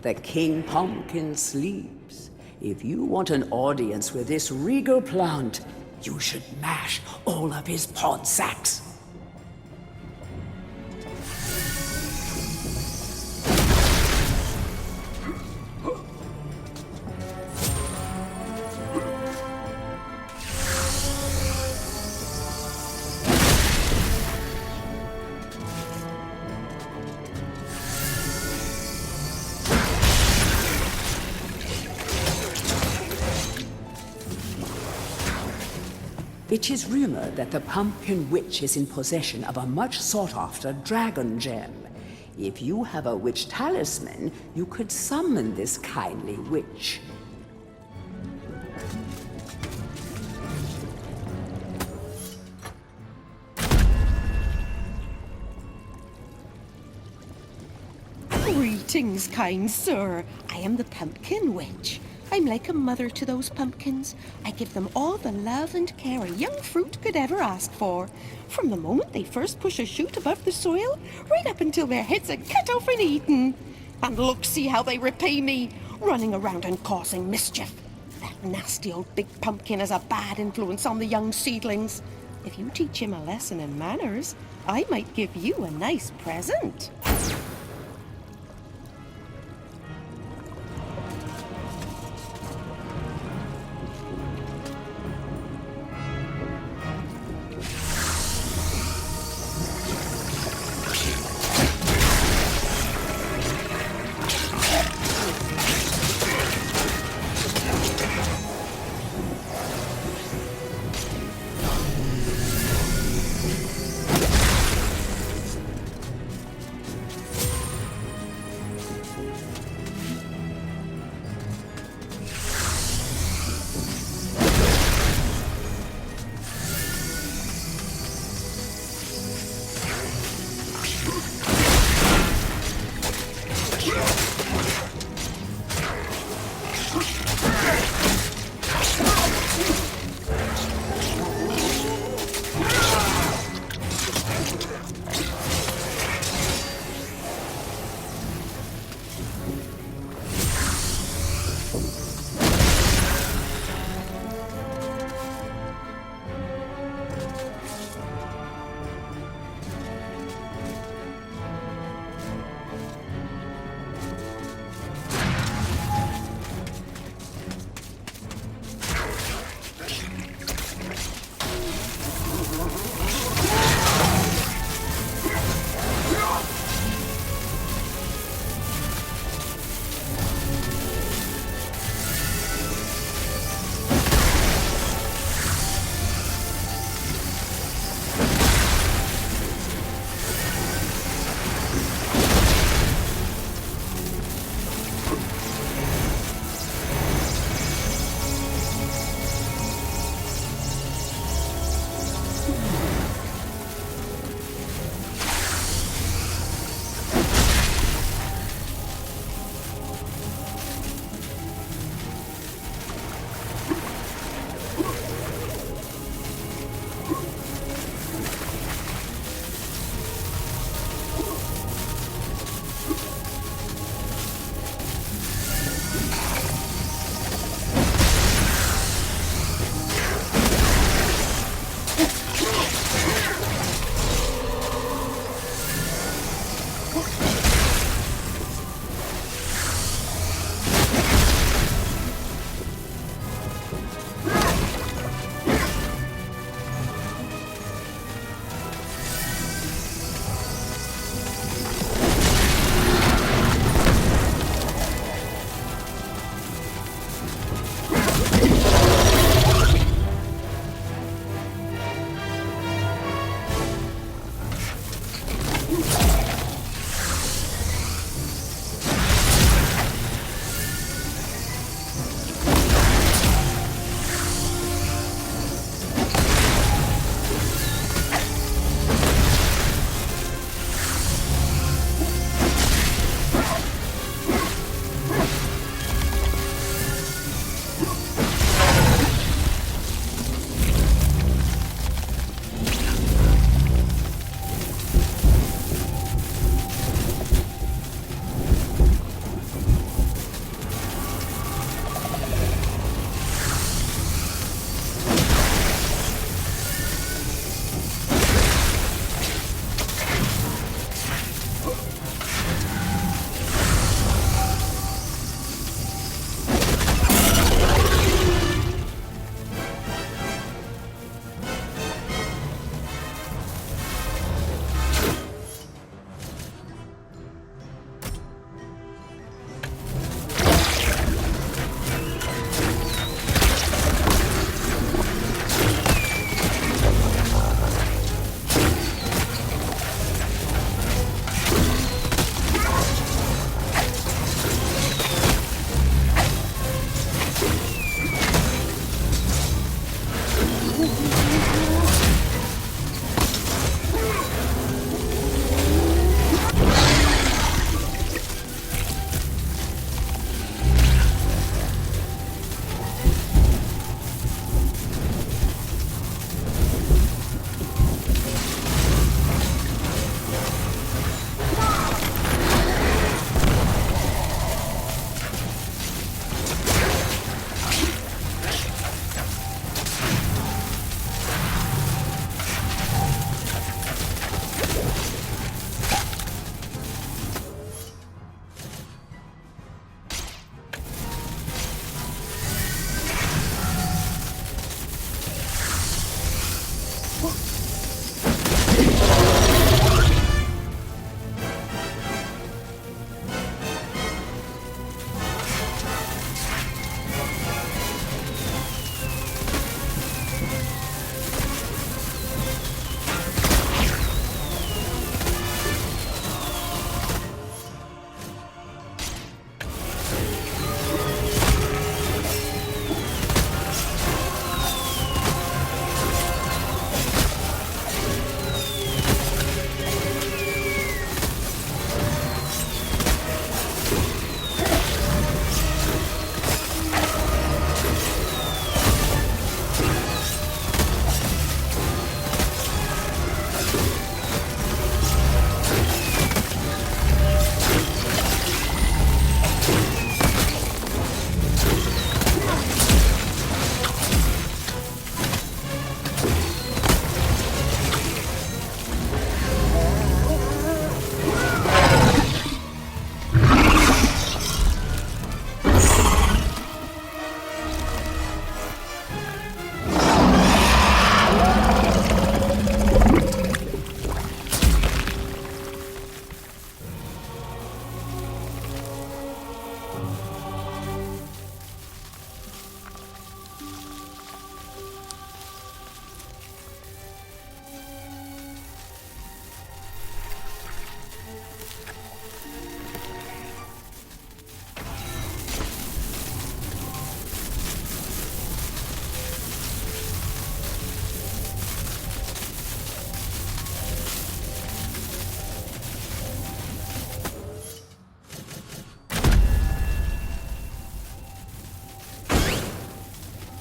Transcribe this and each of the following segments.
The King Pumpkin sleeps. If you want an audience with this regal plant, you should mash all of his pod sacks. It is rumored that the Pumpkin Witch is in possession of a much sought-after dragon gem. If you have a witch talisman, you could summon this kindly witch. Greetings, kind sir. I am the Pumpkin Witch. I'm like a mother to those pumpkins. I give them all the love and care a young fruit could ever ask for. From the moment they first push a shoot above the soil, right up until their heads are cut off and eaten. And look, see how they repay me, running around and causing mischief. That nasty old big pumpkin has a bad influence on the young seedlings. If you teach him a lesson in manners, I might give you a nice present.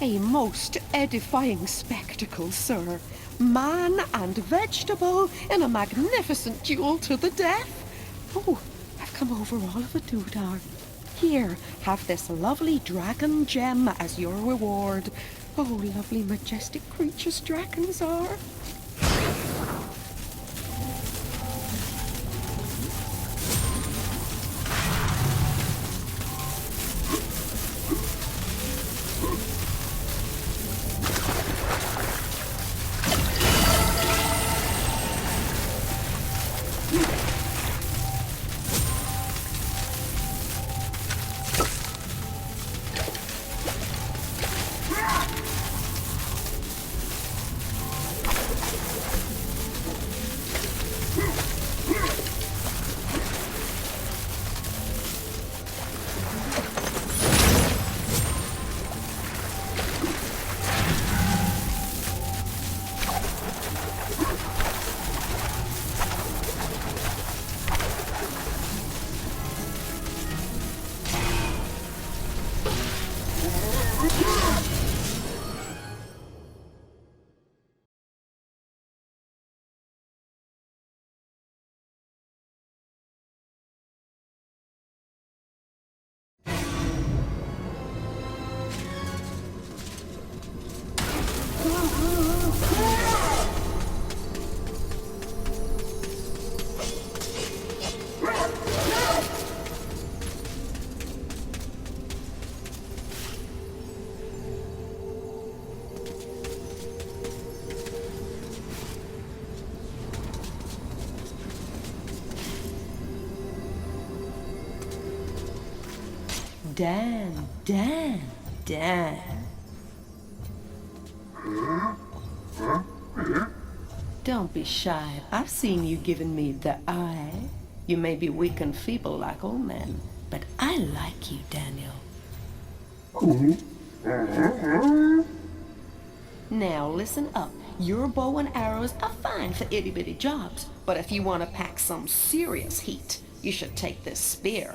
A most edifying spectacle, sir. Man and vegetable in a magnificent duel to the death. Oh, I've come over all of a doodah. Here, have this lovely dragon gem as your reward. Oh, lovely, majestic creatures dragons are. Dan. Don't be shy. I've seen you giving me the eye. You may be weak and feeble like old men, but I like you, Daniel. Now listen up. Your bow and arrows are fine for itty-bitty jobs, but if you want to pack some serious heat, you should take this spear.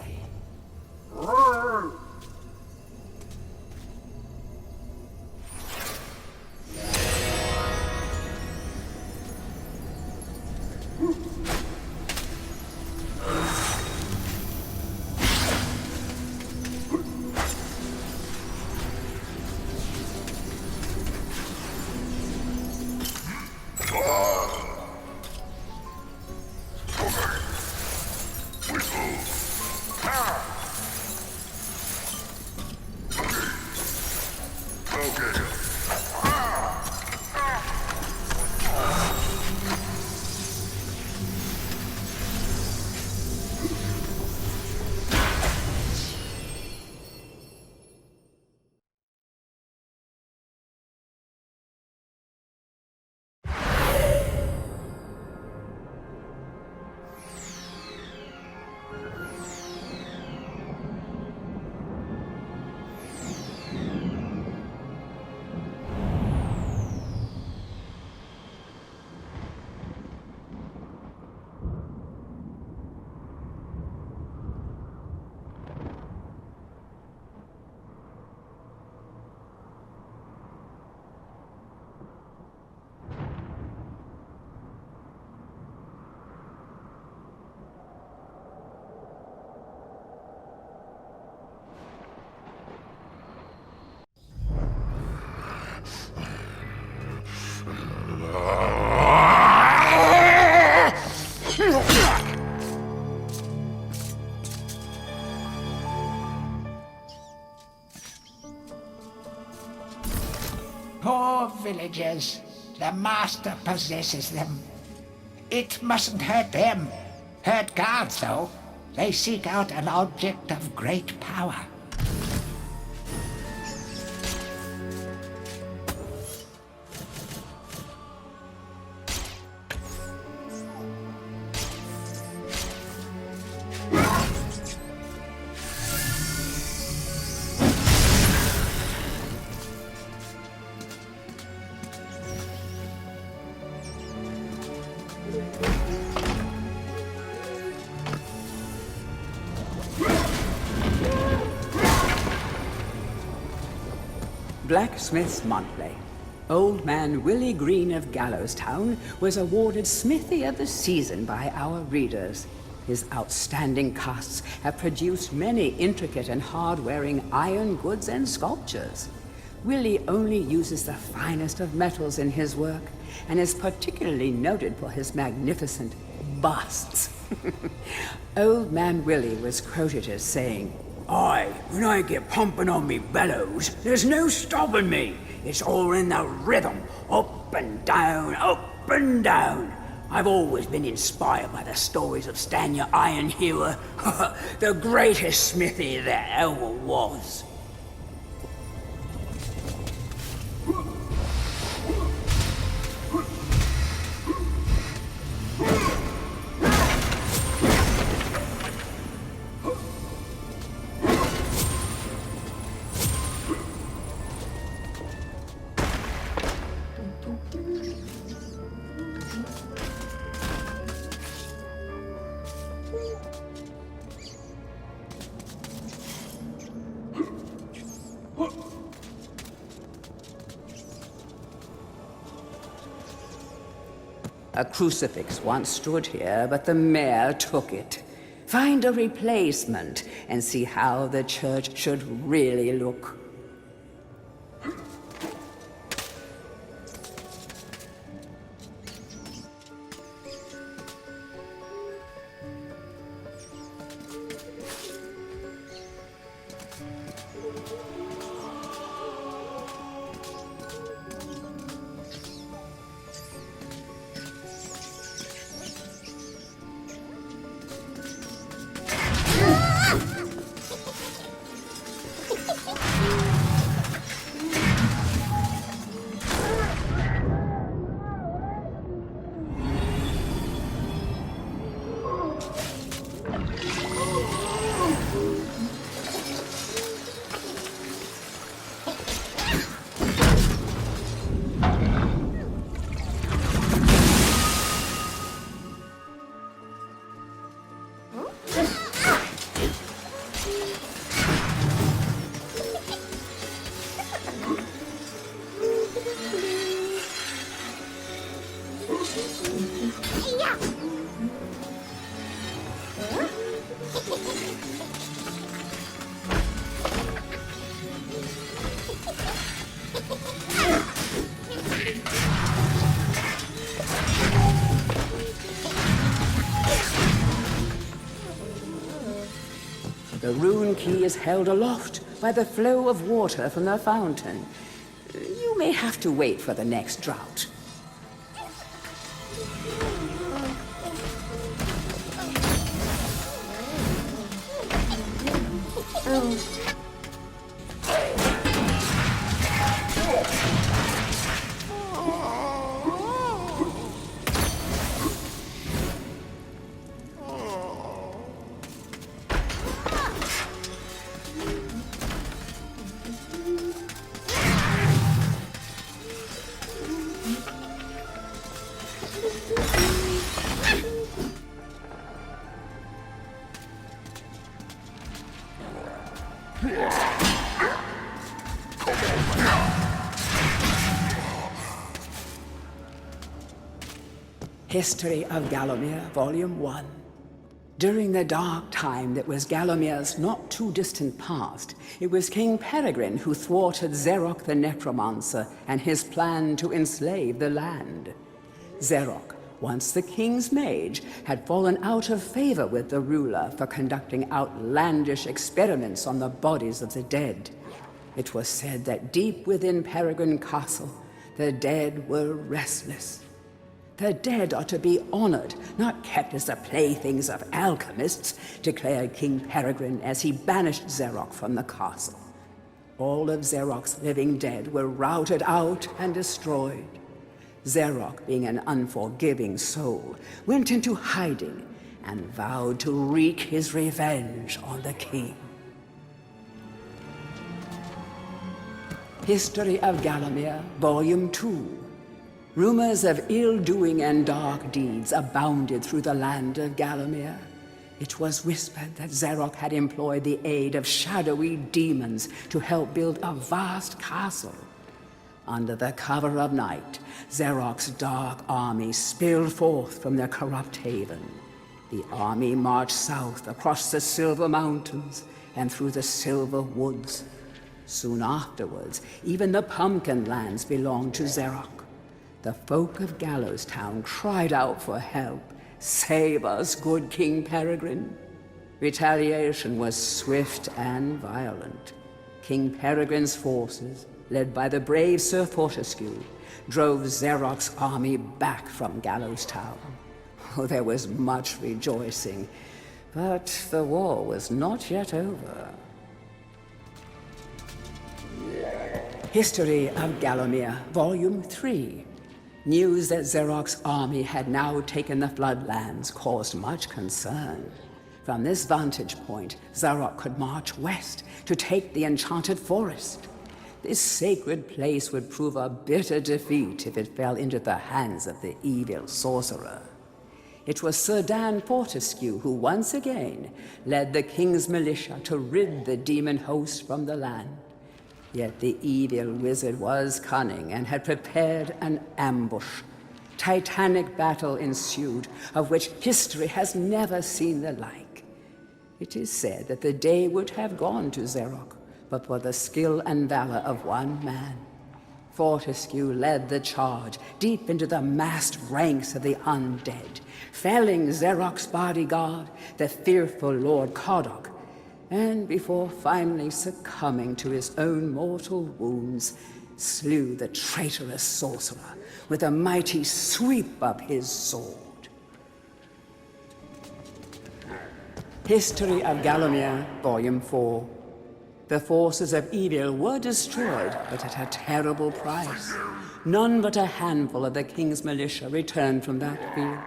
Poor villagers. The master possesses them. It mustn't hurt them. Hurt guards, though. They seek out an object of great power. Blacksmith's Monthly. Old Man Willie Green of Gallowstown was awarded Smithy of the Season by our readers. His outstanding casts have produced many intricate and hard-wearing iron goods and sculptures. Willie only uses the finest of metals in his work, and is particularly noted for his magnificent busts. Old Man Willie was quoted as saying, "Aye, when I get pumping on me bellows, there's no stopping me. It's all in the rhythm, up and down, up and down. I've always been inspired by the stories of Stanya Ironhewer, the greatest smithy there ever was." A crucifix once stood here, but the mayor took it. Find a replacement and see how the church should really look. The rune key is held aloft by the flow of water from the fountain. You may have to wait for the next drought. History of Gallowmere, Volume 1. During the dark time that was Gallowmere's not too distant past, it was King Peregrine who thwarted Zerok the Necromancer and his plan to enslave the land. Zerok, once the king's mage, had fallen out of favor with the ruler for conducting outlandish experiments on the bodies of the dead. It was said that deep within Peregrine Castle, the dead were restless. The dead are to be honored, not kept as the playthings of alchemists, declared King Peregrine as he banished Zerok from the castle. All of Zerok's living dead were routed out and destroyed. Zerok, being an unforgiving soul, went into hiding and vowed to wreak his revenge on the king. History of Gallowmere, Volume 2. Rumors of ill-doing and dark deeds abounded through the land of Gallowmere. It was whispered that Xerox had employed the aid of shadowy demons to help build a vast castle. Under the cover of night, Xerox's dark army spilled forth from their corrupt haven. The army marched south across the Silver Mountains and through the Silver Woods. Soon afterwards, even the Pumpkin Lands belonged to Xerox. The folk of Gallows Town cried out for help. "Save us, good King Peregrine." Retaliation was swift and violent. King Peregrine's forces, led by the brave Sir Fortescue, drove Xerox's army back from Gallows Town. Oh, there was much rejoicing, but the war was not yet over. History of Gallowmere, Volume 3. News that Xerox's army had now taken the Floodlands caused much concern. From this vantage point, Xerox could march west to take the Enchanted Forest. This sacred place would prove a bitter defeat if it fell into the hands of the evil sorcerer. It was Sir Dan Fortescue who once again led the king's militia to rid the demon host from the land. Yet the evil wizard was cunning and had prepared an ambush. Titanic battle ensued, of which history has never seen the like. It is said that the day would have gone to Xerox, but for the skill and valor of one man. Fortescue led the charge deep into the massed ranks of the undead, felling Xerox's bodyguard, the fearful Lord Coddock, and before finally succumbing to his own mortal wounds, slew the traitorous sorcerer with a mighty sweep of his sword. History of Gallowmere, Volume 4. The forces of evil were destroyed, but at a terrible price. None but a handful of the king's militia returned from that field.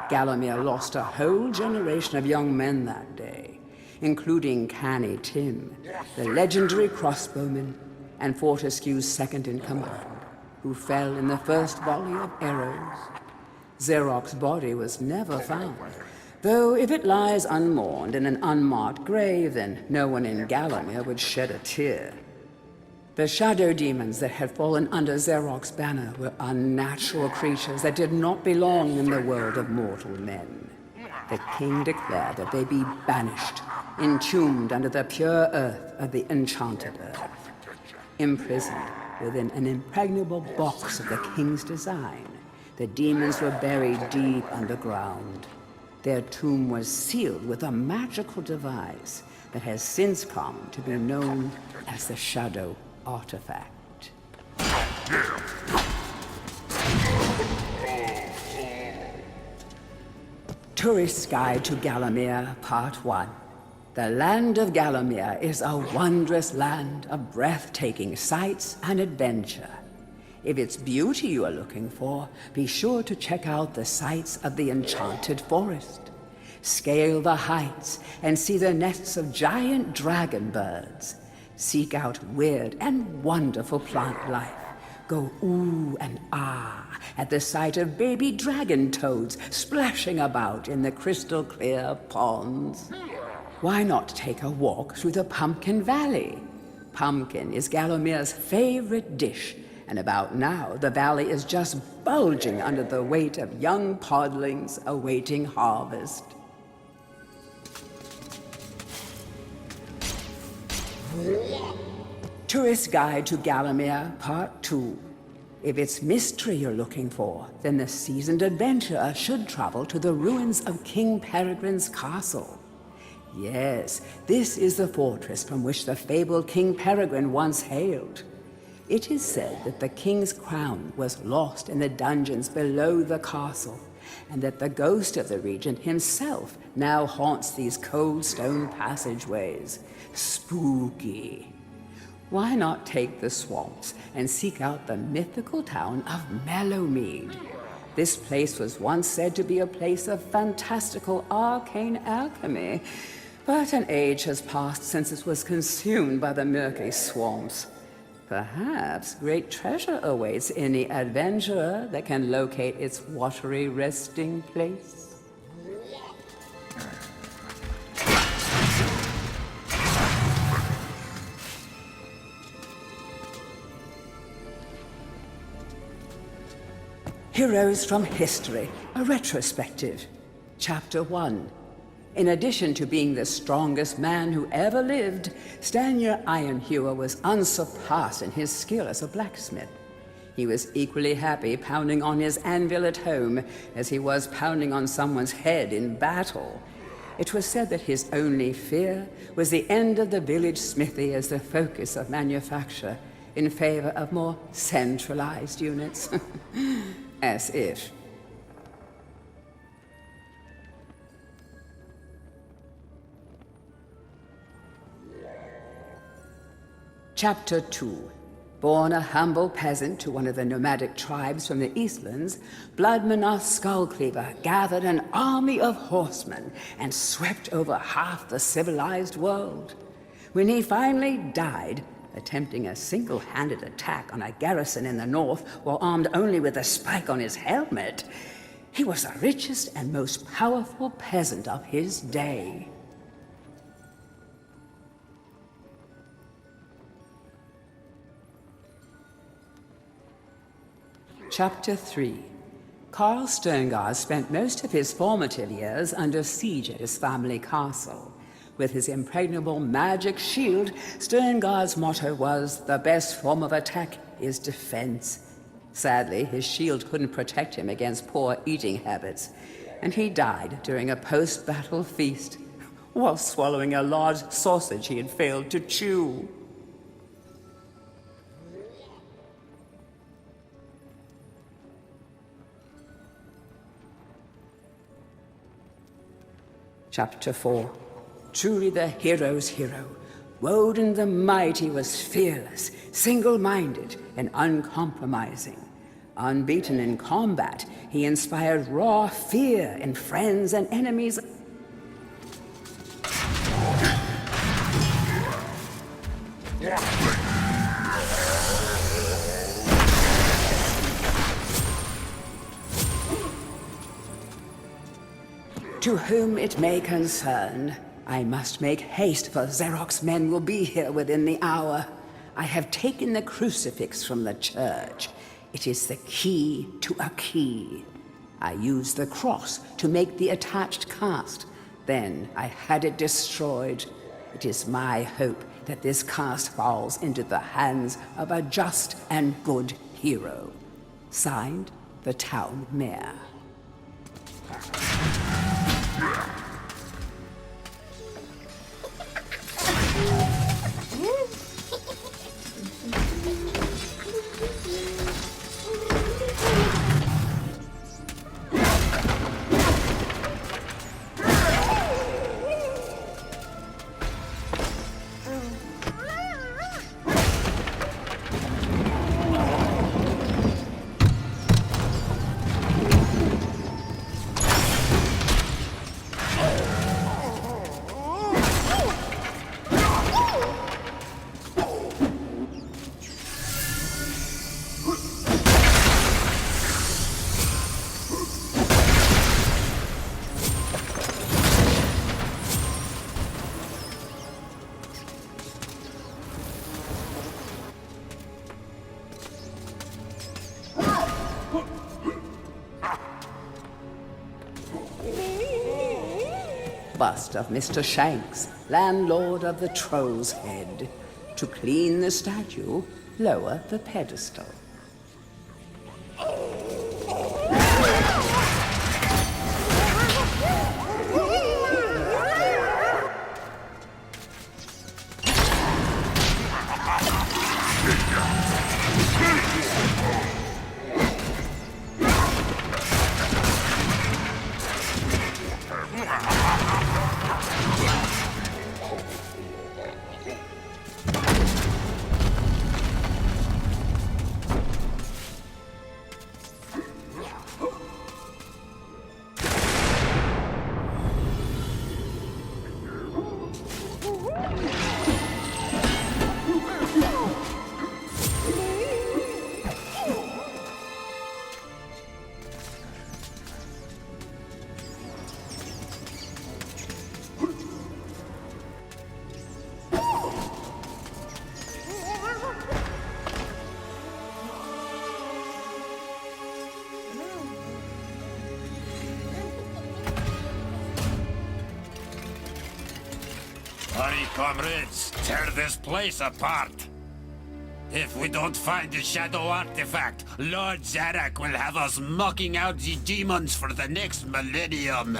Gallowmere lost a whole generation of young men that day, including Canny Tim, the legendary crossbowman, and Fortescue's second-in-command, who fell in the first volley of arrows. Xerox's body was never found, though if it lies unmourned in an unmarked grave, then no one in Gallowmere would shed a tear. The shadow demons that had fallen under Xerox's banner were unnatural creatures that did not belong in the world of mortal men. The king declared that they be banished, entombed under the pure earth of the enchanted earth. Imprisoned within an impregnable box of the king's design, the demons were buried deep underground. Their tomb was sealed with a magical device that has since come to be known as the Shadow Artifact. Tourist's Guide to Gallowmere, Part 1. The land of Gallowmere is a wondrous land of breathtaking sights and adventure. If it's beauty you are looking for, be sure to check out the sights of the Enchanted Forest. Scale the heights and see the nests of giant dragon birds. Seek out weird and wonderful plant life. Go ooh and ah at the sight of baby dragon toads splashing about in the crystal clear ponds. Why not take a walk through the Pumpkin Valley? Pumpkin is Gallowmere's favorite dish, and about now the valley is just bulging under the weight of young podlings awaiting harvest. Tourist's Guide to Gallowmere, Part 2. If it's mystery you're looking for, then the seasoned adventurer should travel to the ruins of King Peregrine's castle. Yes, this is the fortress from which the fabled King Peregrine once hailed. It is said that the king's crown was lost in the dungeons below the castle, and that the ghost of the regent himself now haunts these cold stone passageways. Spooky. Why not take the swamps and seek out the mythical town of Mellowmead? This place was once said to be a place of fantastical arcane alchemy, but an age has passed since it was consumed by the murky swamps. Perhaps great treasure awaits any adventurer that can locate its watery resting place. Heroes from History, a retrospective. Chapter 1. In addition to being the strongest man who ever lived, Stanier Ironhewer was unsurpassed in his skill as a blacksmith. He was equally happy pounding on his anvil at home as he was pounding on someone's head in battle. It was said that his only fear was the end of the village smithy as the focus of manufacture in favor of more centralized units. As if. Chapter 2. Born a humble peasant to one of the nomadic tribes from the Eastlands, Bloodmanoth Skullcleaver gathered an army of horsemen and swept over half the civilized world. When he finally died, attempting a single-handed attack on a garrison in the north while armed only with a spike on his helmet, he was the richest and most powerful peasant of his day. Chapter 3. Carl Sterngard spent most of his formative years under siege at his family castle. With his impregnable magic shield, Sterngard's motto was, "The best form of attack is defense." Sadly, his shield couldn't protect him against poor eating habits, and he died during a post-battle feast, while swallowing a large sausage he had failed to chew. Chapter 4. Truly the hero's hero, Woden the Mighty was fearless, single-minded, and uncompromising. Unbeaten in combat, he inspired raw fear in friends and enemies. To whom it may concern, I must make haste, for Xeroc's men will be here within the hour. I have taken the crucifix from the church. It is the key to a key. I used the cross to make the attached cast. Then I had it destroyed. It is my hope that this cast falls into the hands of a just and good hero. Signed, the town mayor. Bust of Mr. Shanks, landlord of the Troll's Head. To clean the statue, lower the pedestal. Comrades, tear this place apart. If we don't find the shadow artifact, Lord Zarak will have us mocking out the demons for the next millennium.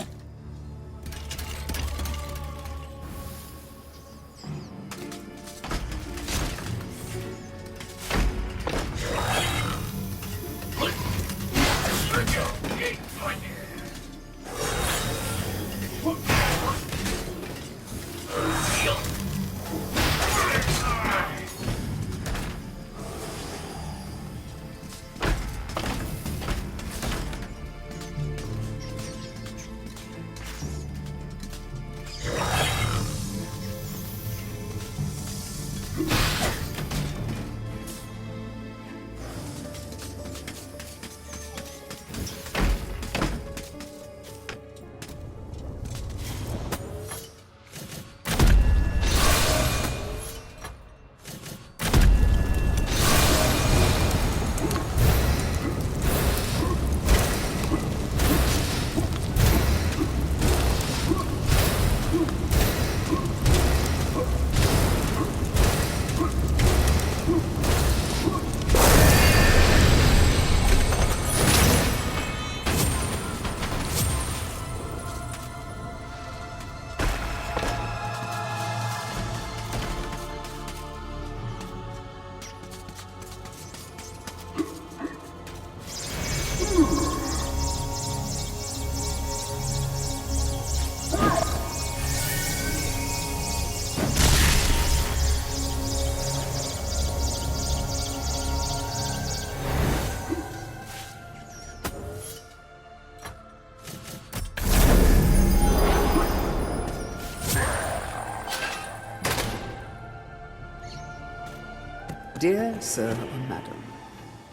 Dear Sir or Madam,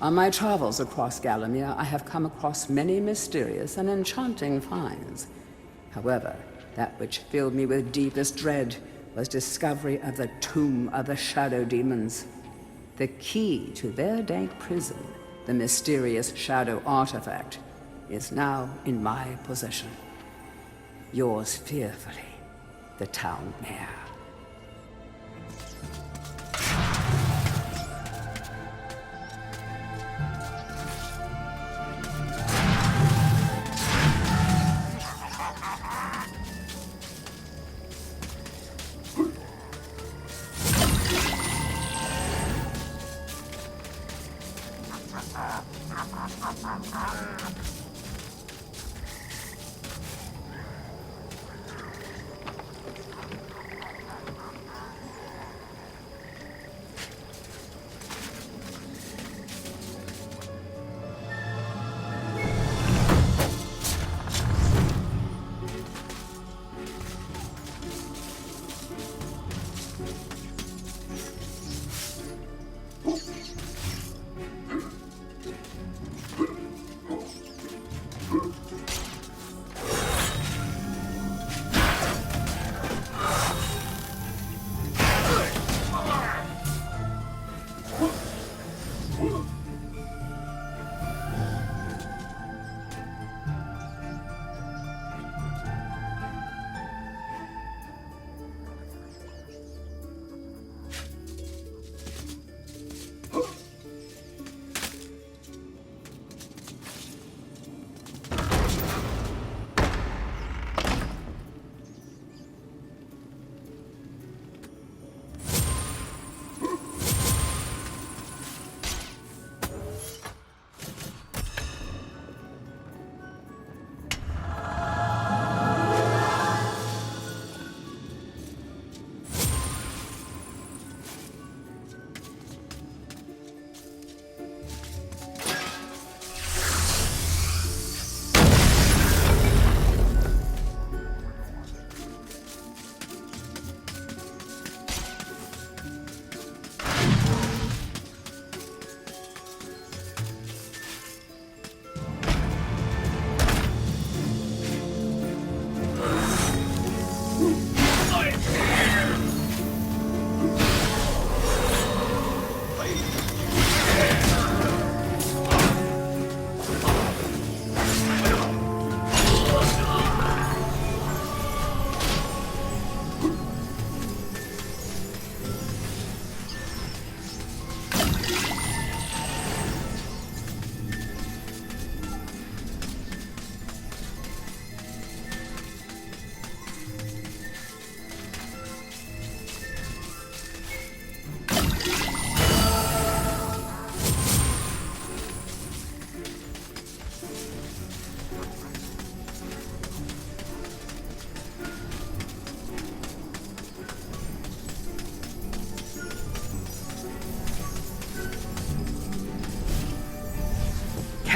on my travels across Galamir, I have come across many mysterious and enchanting finds. However, that which filled me with deepest dread was discovery of the tomb of the Shadow Demons. The key to their dank prison, the mysterious Shadow Artifact, is now in my possession. Yours fearfully, the Town Mayor.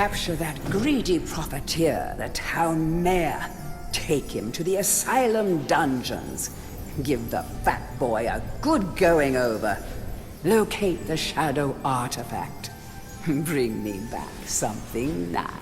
Capture that greedy profiteer, the town mayor. Take him to the asylum dungeons. Give the fat boy a good going over. Locate the shadow artifact. Bring me back something nice.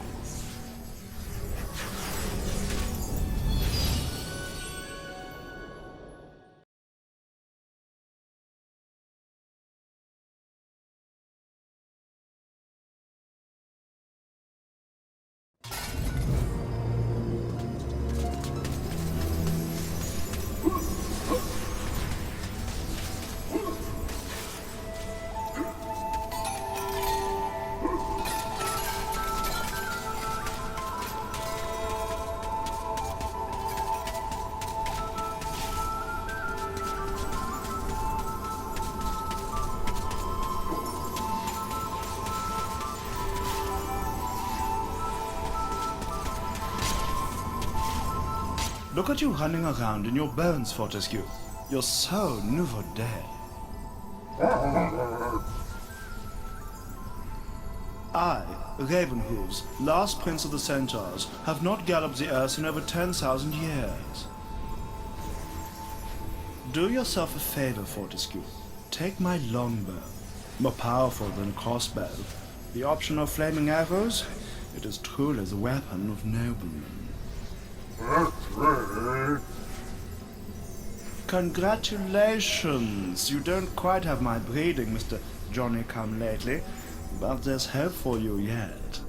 Look at you running around in your bones, Fortescue. You're so nouveau day. I, Ravenhooves, last prince of the centaurs, have not galloped the earth in over 10,000 years. Do yourself a favor, Fortescue. Take my longbow. More powerful than crossbow. The option of flaming arrows? It is truly the weapon of noblemen. Congratulations! You don't quite have my breeding, Mr. Johnny-come-lately, but there's hope for you yet.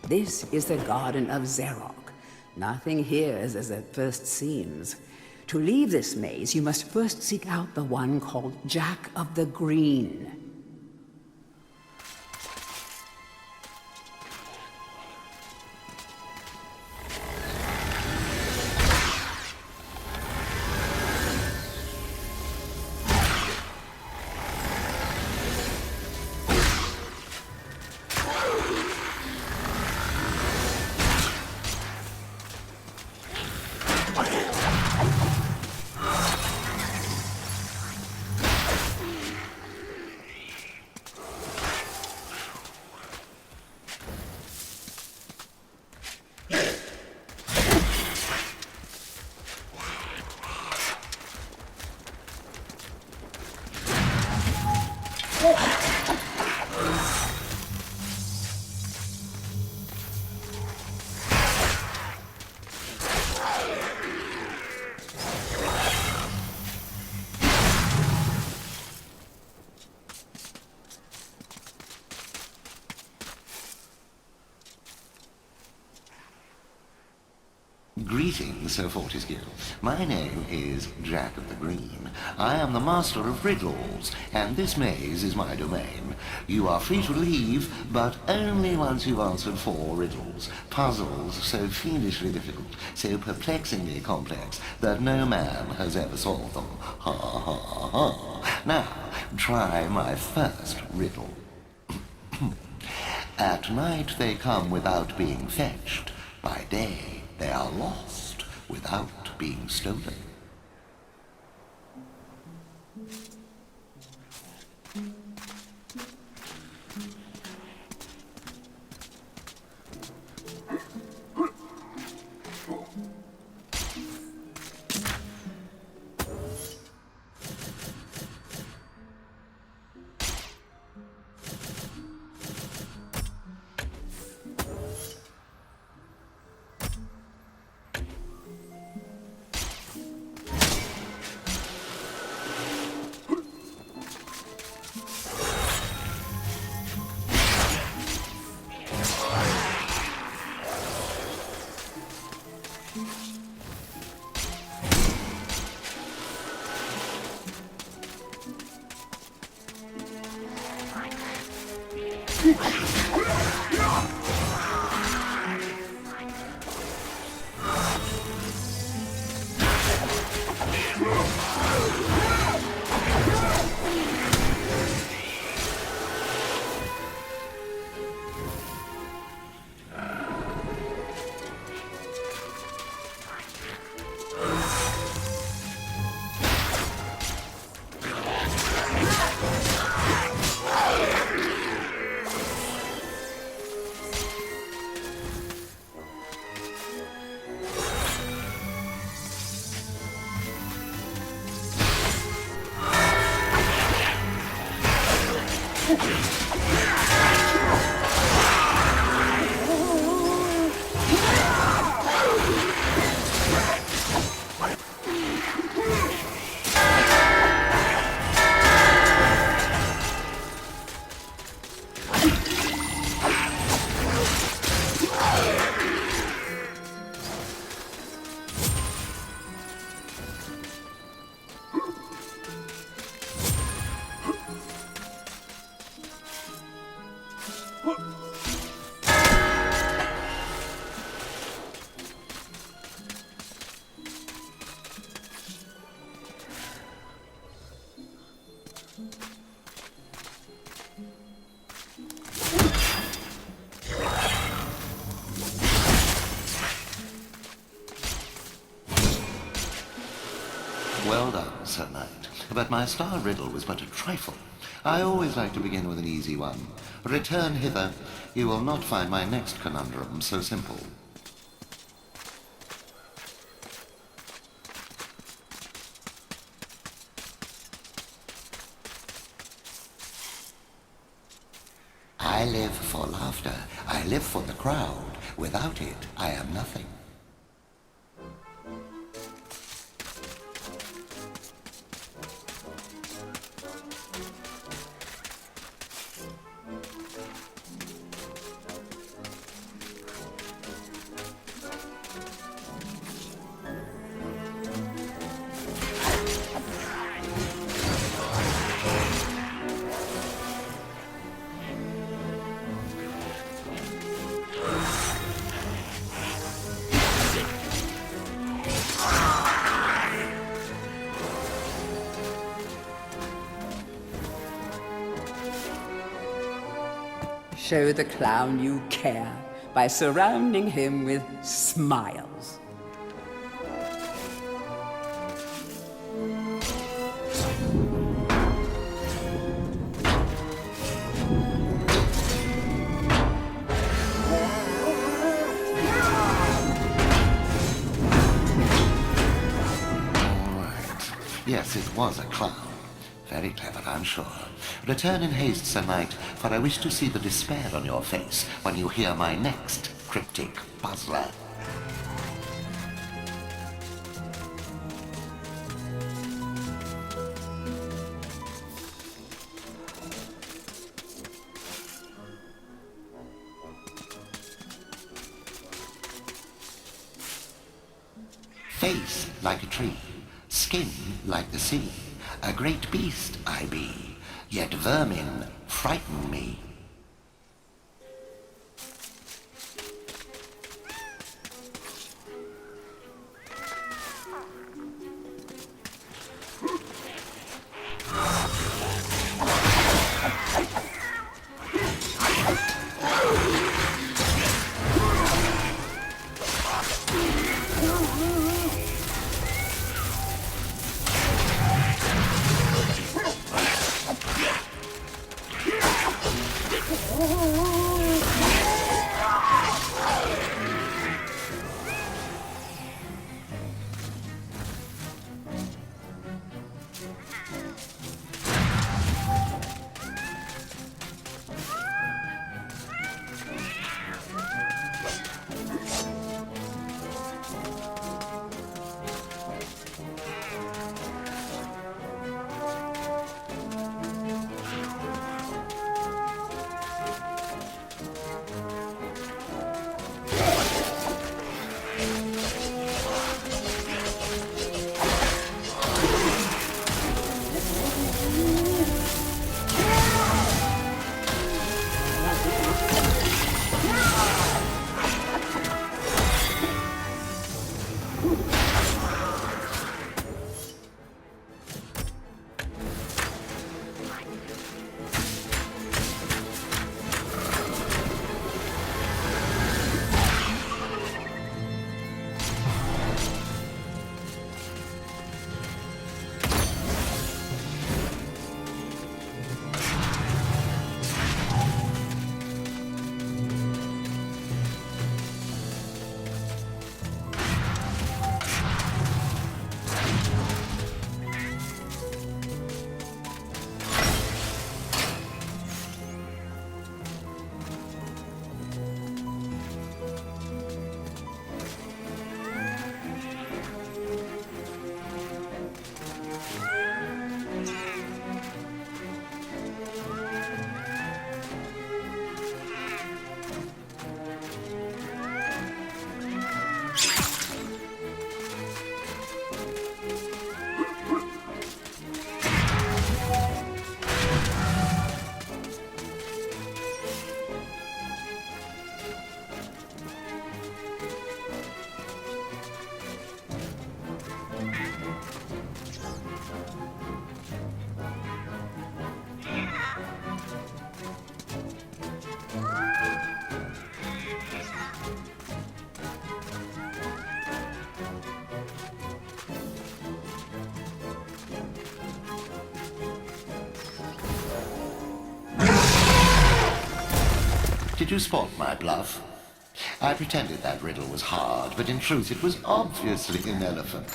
This is the Garden of Xerok. Nothing here is as it first seems. To leave this maze, you must first seek out the one called Jack of the Green. Greetings, Sir Fortescue. My name is Jack of the Green. I am the master of riddles, and this maze is my domain. You are free to leave, but only once you've answered 4 riddles. Puzzles so fiendishly difficult, so perplexingly complex, that no man has ever solved them. Ha ha ha. Now, try my first riddle. At night they come without being fetched. By day they are lost without being stolen. Well done, Sir Knight. But my star riddle was but a trifle. I always like to begin with an easy one. Return hither. You will not find my next conundrum so simple. I live for laughter. I live for the crowd. Without it, I am nothing. Show the clown you care by surrounding him with smiles. Yes, it was a clown. Very clever, I'm sure. Return in haste, Sir Knight, for I wish to see the despair on your face when you hear my next cryptic puzzler. Face like a tree, skin like the sea. A great beast I be, yet vermin frighten me. Did you spot my bluff? I pretended that riddle was hard, but in truth it was obviously an elephant.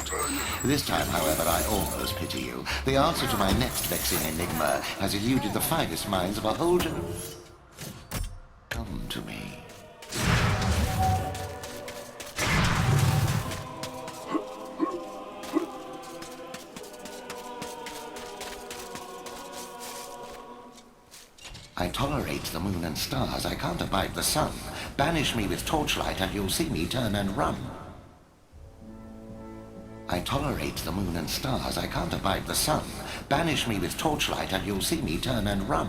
This time, however, I almost pity you. The answer to my next vexing enigma has eluded the finest minds of a whole generation. Come to me. I tolerate the moon and stars. I can't abide the sun. Banish me with torchlight and you'll see me turn and run. I tolerate the moon and stars. I can't abide the sun. Banish me with torchlight and you'll see me turn and run.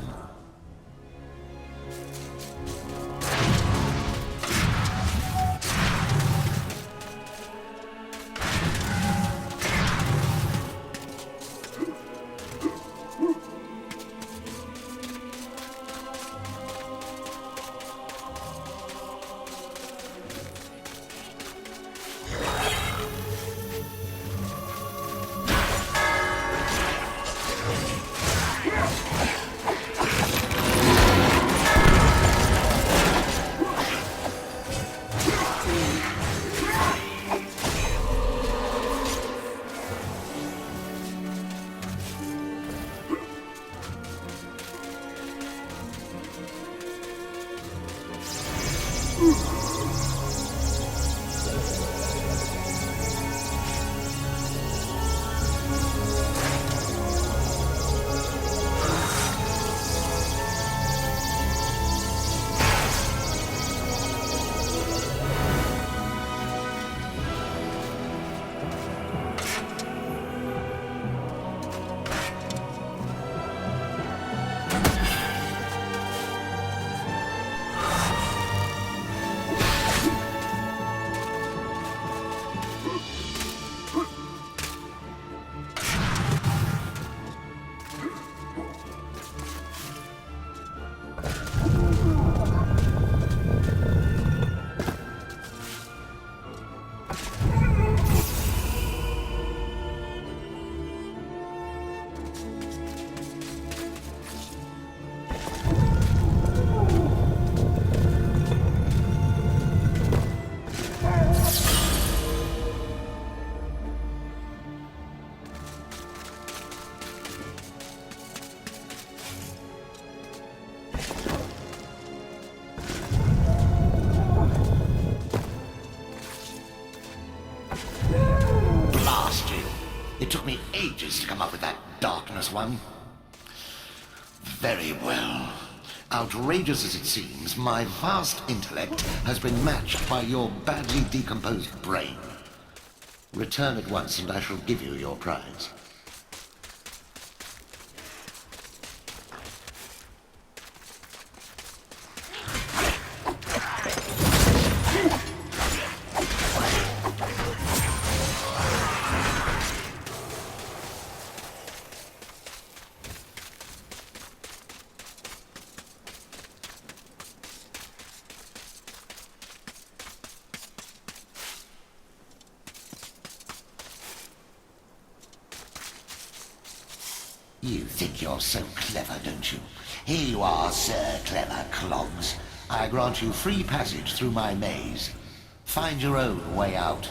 ages to come up with that darkness one. Very well. Outrageous as it seems, my vast intellect has been matched by your badly decomposed brain. Return at once and I shall give you your prize. You think you're so clever, don't you? Here you are, Sir Clever Clogs. I grant you free passage through my maze. Find your own way out.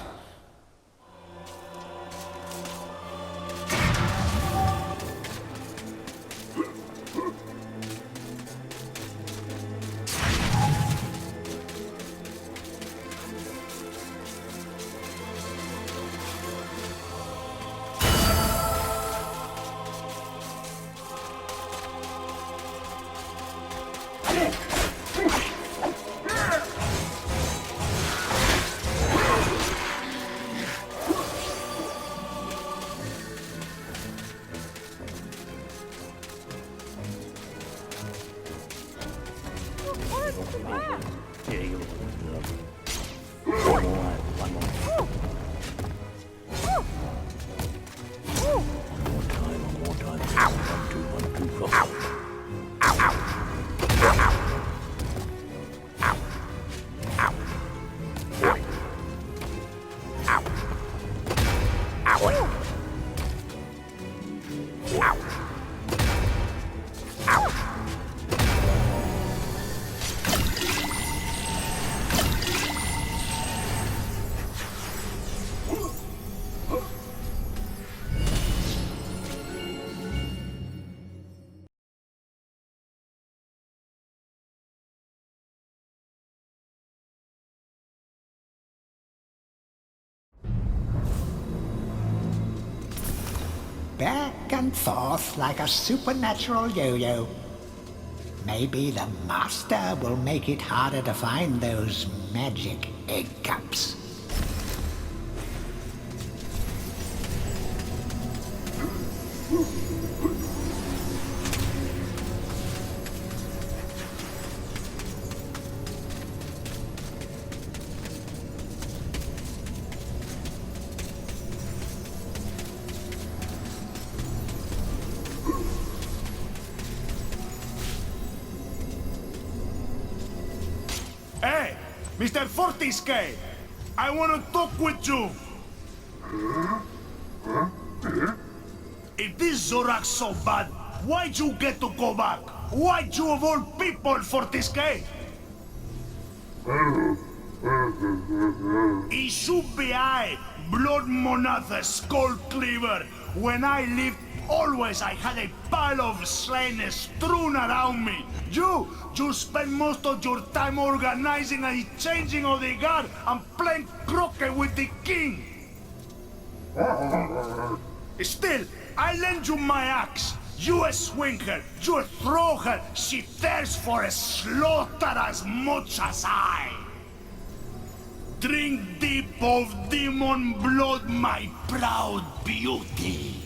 Back and forth like a supernatural yo-yo. Maybe the Master will make it harder to find those magic egg cups. Hey, Mr. Fortisque, I want to talk with you. If this Zorak's so bad, why'd you get to go back? Why'd you of all people, Fortisque? It should be I, Blood Monatha Skull Cleaver. When I lived, always I had a pile of slain strewn around me. You spend most of your time organizing and changing of the guard and playing croquet with the king. Still, I lend you my axe. You swing her, you throw her. She thirsts for a slaughter as much as I. Drink deep of demon blood, my proud beauty.